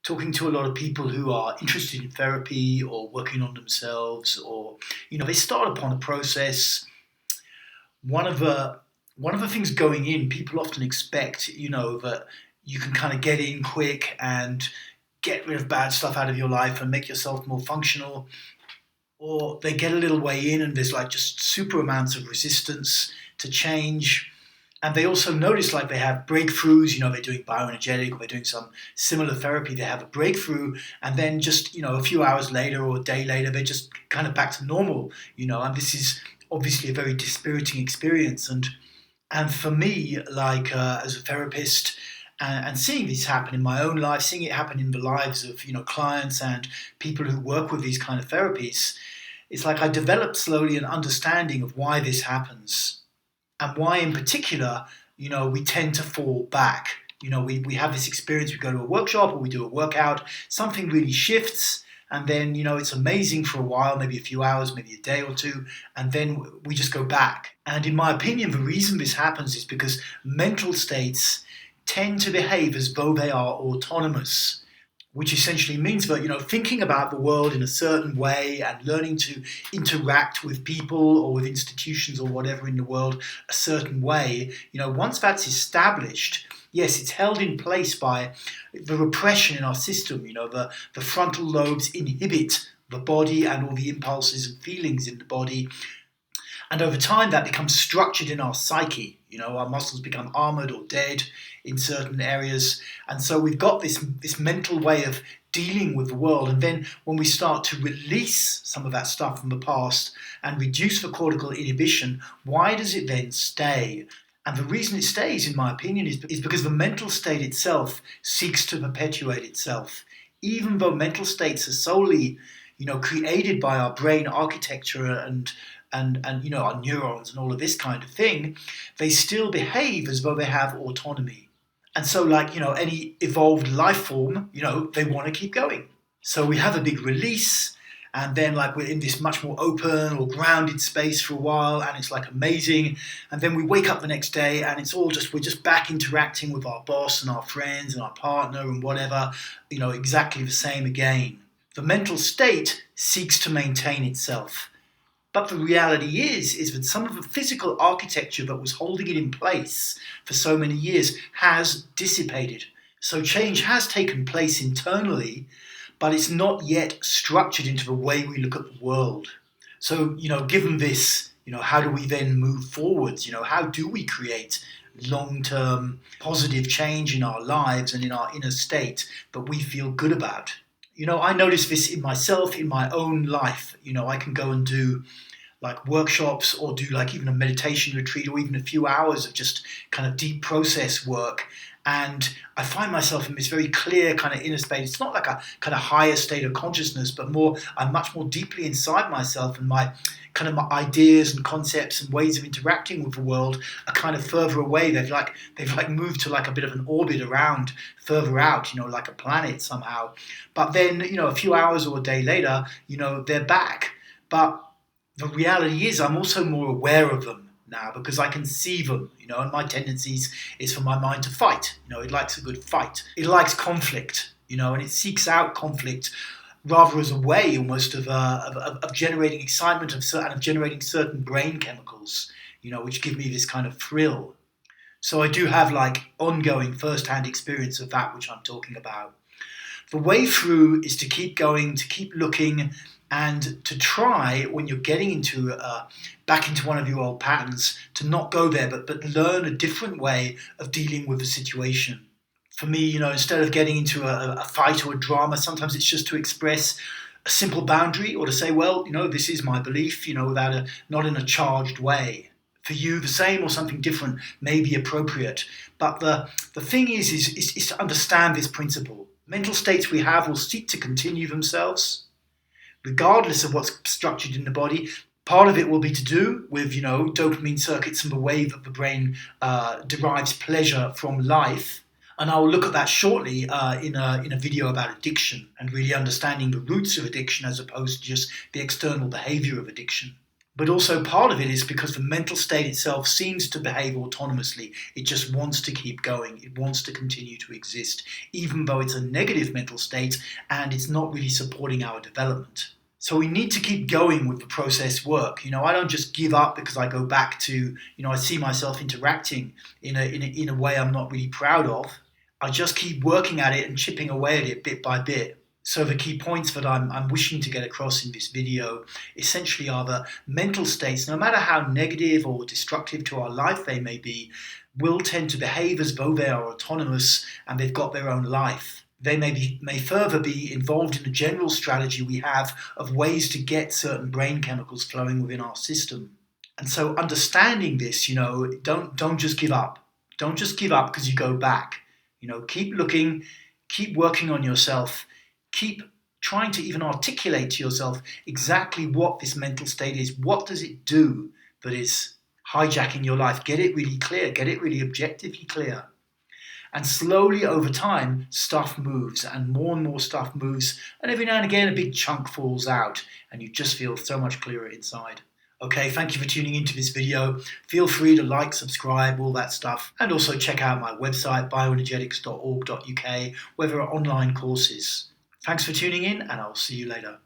talking to a lot of people who are interested in therapy or working on themselves, or they start upon a process. One of the one of the things going in, people often expect, that you can kind of get in quick and get rid of bad stuff out of your life and make yourself more functional. Or they get a little way in and there's like just super amounts of resistance to change. And they also notice like they have breakthroughs, they're doing bioenergetic or they're doing some similar therapy, they have a breakthrough, and then just, a few hours later or a day later, they're just kind of back to normal, and this is obviously a very dispiriting experience. And for me, like as a therapist, and seeing this happen in my own life, seeing it happen in the lives of clients and people who work with these kind of therapies, it's like I developed slowly an understanding of why this happens and why in particular, we tend to fall back. We have this experience, we go to a workshop or we do a workout, something really shifts, and then, it's amazing for a while, maybe a few hours, maybe a day or two, and then we just go back. And in my opinion, the reason this happens is because mental states tend to behave as though they are autonomous, which essentially means that, thinking about the world in a certain way and learning to interact with people or with institutions or whatever in the world a certain way, once that's established, yes, it's held in place by the repression in our system. The frontal lobes inhibit the body and all the impulses and feelings in the body. And over time, that becomes structured in our psyche. Our muscles become armored or dead in certain areas. And so we've got this mental way of dealing with the world. And then when we start to release some of that stuff from the past and reduce the cortical inhibition, why does it then stay? And the reason it stays, in my opinion, is because the mental state itself seeks to perpetuate itself. Even though mental states are solely, created by our brain architecture and our neurons and all of this kind of thing, they still behave as though they have autonomy. And so like, any evolved life form, they want to keep going. So we have a big release, and then like we're in this much more open or grounded space for a while, and it's like amazing. And then we wake up the next day and we're just back interacting with our boss and our friends and our partner and whatever, exactly the same again. The mental state seeks to maintain itself. But the reality is that some of the physical architecture that was holding it in place for so many years has dissipated. So change has taken place internally, but it's not yet structured into the way we look at the world. So, given this, how do we then move forwards? How do we create long-term positive change in our lives and in our inner state that we feel good about? I notice this in myself, in my own life. I can go and do like workshops or do like even a meditation retreat or even a few hours of just kind of deep process work. And I find myself in this very clear kind of inner space. It's not like a kind of higher state of consciousness, but I'm much more deeply inside myself, and my ideas and concepts and ways of interacting with the world are kind of further away. They've moved to like a bit of an orbit around further out, like a planet somehow. But then, a few hours or a day later, they're back. But the reality is I'm also more aware of them now because I can see them, and my tendencies is for my mind to fight. It likes a good fight. It likes conflict, and it seeks out conflict rather as a way almost of generating excitement and of generating certain brain chemicals, which give me this kind of thrill. So I do have like ongoing first-hand experience of that which I'm talking about. The way through is to keep going, to keep looking, and to try, when you're getting back into one of your old patterns, to not go there, but learn a different way of dealing with the situation. For me, instead of getting into a fight or a drama, sometimes it's just to express a simple boundary or to say, well, this is my belief, not in a charged way. For you, the same or something different may be appropriate. But the thing is to understand this principle. Mental states we have will seek to continue themselves, regardless of what's structured in the body. Part of it will be to do with, dopamine circuits and the way that the brain derives pleasure from life. And I will look at that shortly in a video about addiction and really understanding the roots of addiction as opposed to just the external behavior of addiction. But also part of it is because the mental state itself seems to behave autonomously. It just wants to keep going. It wants to continue to exist, even though it's a negative mental state and it's not really supporting our development. So we need to keep going with the process work. I don't just give up because I go back to, I see myself interacting in a way I'm not really proud of. I just keep working at it and chipping away at it bit by bit. So the key points that I'm wishing to get across in this video essentially are that mental states, no matter how negative or destructive to our life they may be, will tend to behave as though they are autonomous and they've got their own life. They may further be involved in a general strategy we have of ways to get certain brain chemicals flowing within our system. And so understanding this, don't just give up. Don't just give up because you go back. Keep looking, keep working on yourself. Keep trying to even articulate to yourself exactly what this mental state is. What does it do that is hijacking your life? Get it really clear. Get it really objectively clear. And slowly over time, stuff moves and more stuff moves. And every now and again, a big chunk falls out and you just feel so much clearer inside. Okay, thank you for tuning into this video. Feel free to like, subscribe, all that stuff. And also check out my website, bioenergetics.org.uk, where there are online courses. Thanks for tuning in, and I'll see you later.